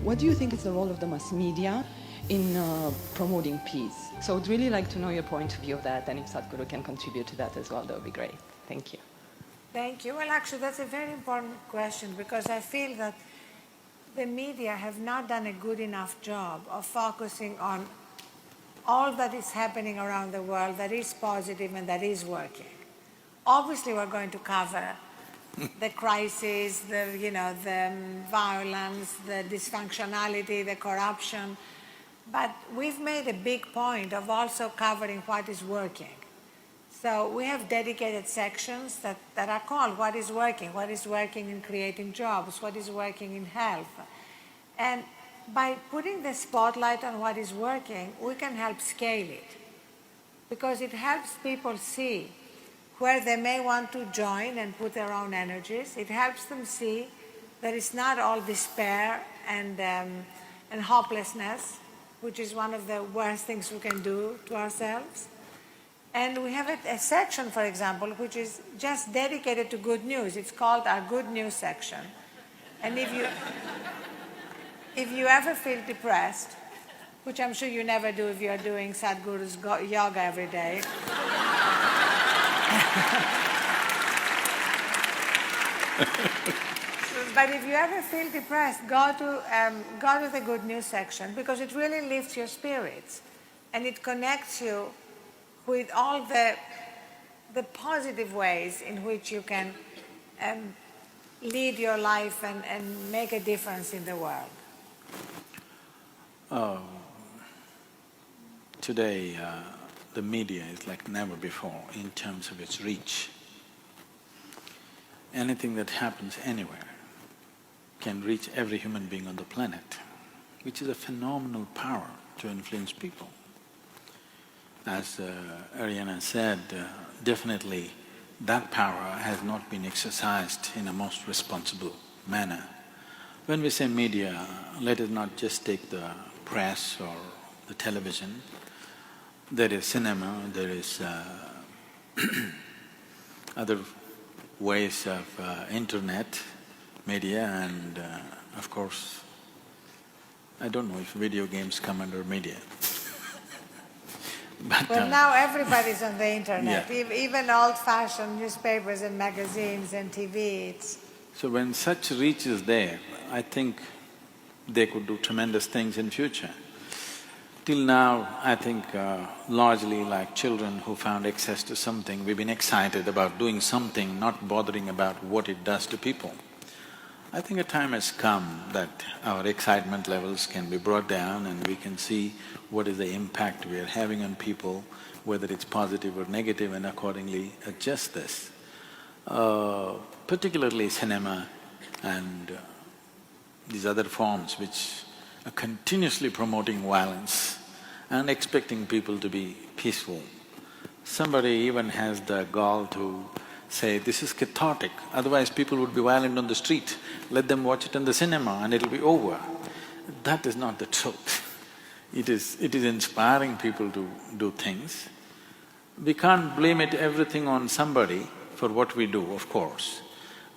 What do you think is the role of the mass media in promoting peace? So I'd really like to know your point of view of that, and if Sadhguru can contribute to that as well, that would be great. Thank you. Thank you. Well, actually, that's a very important question, because I feel that the media have not done a good enough job of focusing on all that is happening around the world that is positive and that is working. Obviously, we're going to cover the crisis, the violence, the dysfunctionality, the corruption, but we've made a big point of also covering what is working. So we have dedicated sections that are called what is working in creating jobs, what is working in health. And by putting the spotlight on what is working, we can help scale it, because it helps people see where they may want to join and put their own energies. It helps them see that it's not all despair and hopelessness, which is one of the worst things we can do to ourselves. And we have a section, for example, which is just dedicated to good news. It's called our Good News section. And if you ever feel depressed, which I'm sure you never do if you're doing Sadhguru's yoga every day, but if you ever feel depressed, go to the Good News section, because it really lifts your spirits and it connects you with all the positive ways in which you can lead your life and make a difference in the world. Today, the media is like never before in terms of its reach. Anything that happens anywhere can reach every human being on the planet, which is a phenomenal power to influence people. As Arianna said, definitely that power has not been exercised in a most responsible manner. When we say media, let us not just take the press or the television. There is cinema, there is other ways of internet, media, and of course, I don't know if video games come under media. But, well, now everybody's on the internet, yeah. Even old-fashioned newspapers and magazines and TV, So when such reach is there, I think they could do tremendous things in future. Till now, I think largely like children who found access to something, we've been excited about doing something, not bothering about what it does to people. I think a time has come that our excitement levels can be brought down and we can see what is the impact we are having on people, whether it's positive or negative, and accordingly adjust this. Particularly cinema and these other forms which are continuously promoting violence and expecting people to be peaceful. Somebody even has the gall to say, this is cathartic, otherwise people would be violent on the street. Let them watch it in the cinema and it'll be over. That is not the truth. It is inspiring people to do things. We can't blame everything on somebody for what we do, of course,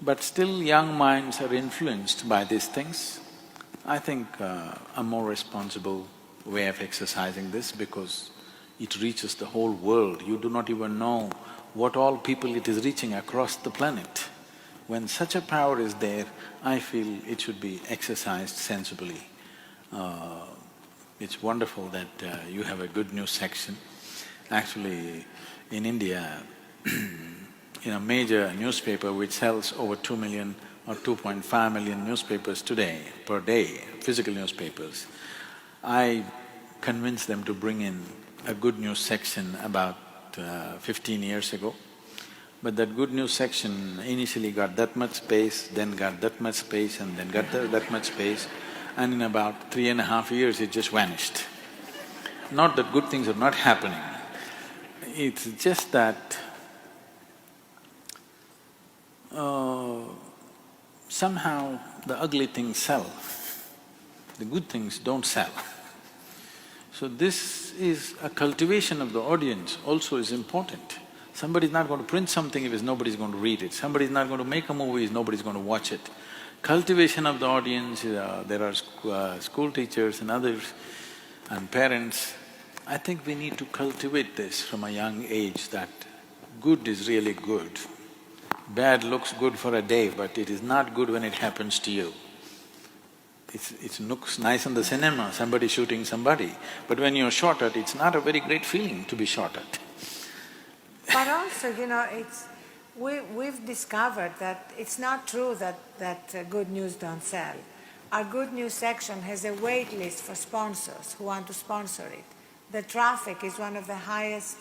but still young minds are influenced by these things. I think a more responsible way of exercising this, because it reaches the whole world. You do not even know what all people it is reaching across the planet. When such a power is there, I feel it should be exercised sensibly. It's wonderful that you have a good news section. Actually, in India, in a major newspaper which sells over 2 million or 2.5 million newspapers today, per day, physical newspapers, I convinced them to bring in a good news section about 15 years ago. But that good news section initially got that much space, then got that much space, and then got that much space, and in about 3.5 years it just vanished. Not that good things are not happening, it's just that somehow the ugly things sell, the good things don't sell. So this is a cultivation of the audience also is important. Somebody's not going to print something if nobody's going to read it. Somebody's not going to make a movie if nobody's going to watch it. cultivation of the audience, there are school teachers and others and parents. I think we need to cultivate this from a young age that good is really good. Bad looks good for a day, but it is not good when it happens to you. It looks nice in the cinema, somebody shooting somebody, but when you're shot at, it's not a very great feeling to be shot at. But also, we've discovered that it's not true that good news don't sell. Our good news section has a wait list for sponsors who want to sponsor it. The traffic is one of the highest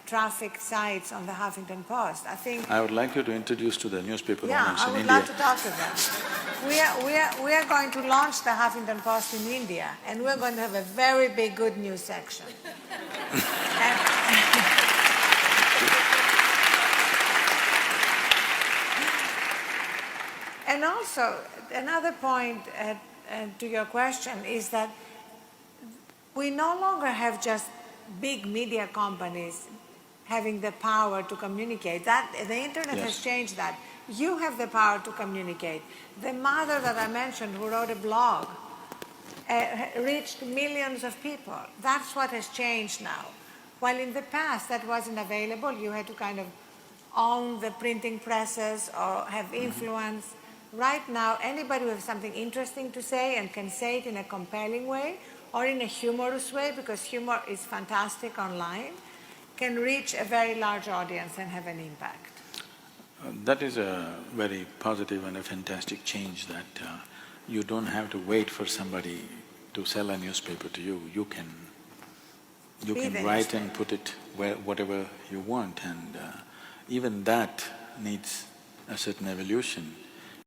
traffic sites on the Huffington Post. I think. I would like you to introduce to the newspaper Yeah, owners I in would India. love to talk to them. We are going to launch the Huffington Post in India, and we're going to have a very big good news section. And also, another point to your question is that we no longer have just big media companies having the power to communicate. The internet has changed that. You have the power to communicate. The mother that I mentioned who wrote a blog reached millions of people. That's what has changed now. While in the past that wasn't available, you had to kind of own the printing presses or have influence. Right now, anybody who has something interesting to say and can say it in a compelling way or in a humorous way, because humor is fantastic online, can reach a very large audience and have an impact. That is a very positive and a fantastic change that you don't have to wait for somebody to sell a newspaper to you. You can write and put it whatever you want, and even that needs a certain evolution.